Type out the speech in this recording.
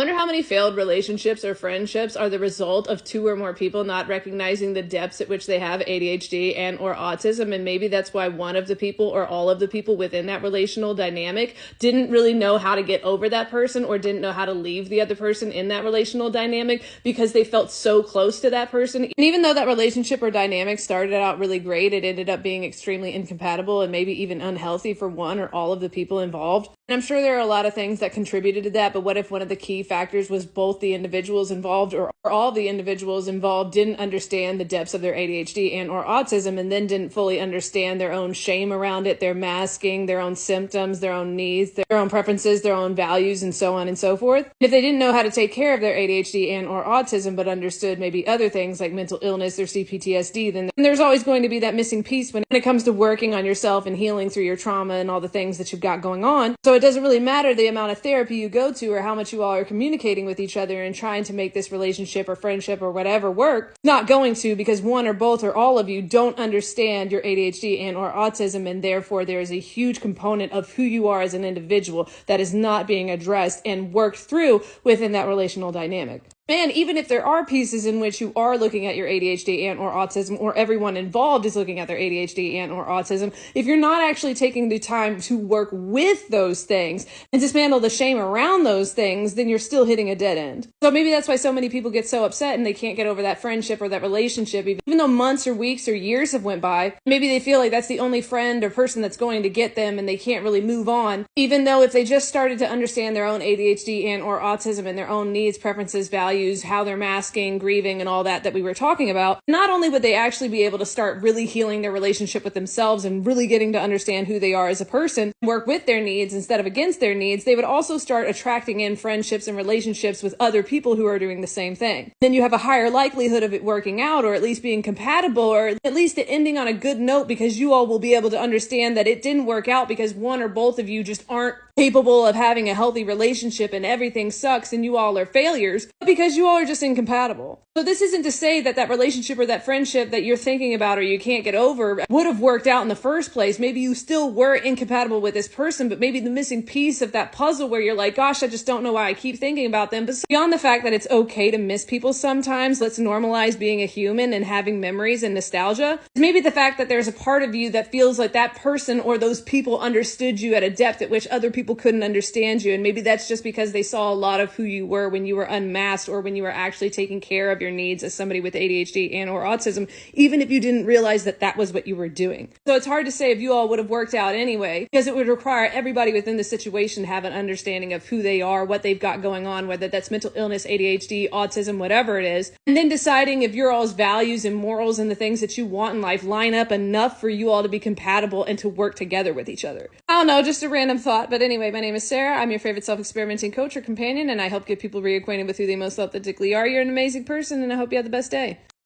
I wonder how many failed relationships or friendships are the result of two or more people not recognizing the depths at which they have ADHD and or autism. And maybe that's why one of the people or all of the people within that relational dynamic didn't really know how to get over that person or didn't know how to leave the other person in that relational dynamic because they felt so close to that person. And even though that relationship or dynamic started out really great, it ended up being extremely incompatible and maybe even unhealthy for one or all of the people involved. And I'm sure there are a lot of things that contributed to that, but what if one of the key factors was both the individuals involved or all the individuals involved didn't understand the depths of their ADHD and or autism and then didn't fully understand their own shame around it, their masking, their own symptoms, their own needs, their own preferences, their own values, and so on and so forth. And if they didn't know how to take care of their ADHD and or autism but understood maybe other things like mental illness or CPTSD, then there's always going to be that missing piece when it comes to working on yourself and healing through your trauma and all the things that you've got going on. So it doesn't really matter the amount of therapy you go to or how much you all are communicating with each other and trying to make this relationship or friendship or whatever work. It's not going to, because one or both or all of you don't understand your ADHD and or autism, and therefore there is a huge component of who you are as an individual that is not being addressed and worked through within that relational dynamic. And even if there are pieces in which you are looking at your ADHD and or autism, or everyone involved is looking at their ADHD and or autism, if you're not actually taking the time to work with those things and dismantle the shame around those things, then you're still hitting a dead end. So maybe that's why so many people get so upset and they can't get over that friendship or that relationship, even though months or weeks or years have went by. Maybe they feel like that's the only friend or person that's going to get them and they can't really move on, even though if they just started to understand their own ADHD and or autism and their own needs, preferences, values, how they're masking, grieving, and all that we were talking about, not only would they actually be able to start really healing their relationship with themselves and really getting to understand who they are as a person, work with their needs instead of against their needs, they would also start attracting in friendships and relationships with other people who are doing the same thing. Then you have a higher likelihood of it working out, or at least being compatible, or at least it ending on a good note, because you all will be able to understand that it didn't work out because one or both of you just aren't capable of having a healthy relationship and everything sucks and you all are failures, but because you all are just incompatible. So this isn't to say that that relationship or that friendship that you're thinking about or you can't get over would have worked out in the first place. Maybe you still were incompatible with this person, but maybe the missing piece of that puzzle where you're like, gosh, I just don't know why I keep thinking about them. But beyond the fact that it's okay to miss people sometimes, let's normalize being a human and having memories and nostalgia. Maybe the fact that there's a part of you that feels like that person or those people understood you at a depth at which other people couldn't understand you. And maybe that's just because they saw a lot of who you were when you were unmasked or when you were actually taking care of your needs as somebody with ADHD and or autism, even if you didn't realize that that was what you were doing. So it's hard to say if you all would have worked out anyway, because it would require everybody within the situation to have an understanding of who they are, what they've got going on, whether that's mental illness, ADHD, autism, whatever it is, and then deciding if your all's values and morals and the things that you want in life line up enough for you all to be compatible and to work together with each other. I don't know, just a random thought. But anyway, my name is Sarah. I'm your favorite self-experimenting coach or companion, and I help get people reacquainted with who they most authentically are. You're an amazing person, and I hope you have the best day.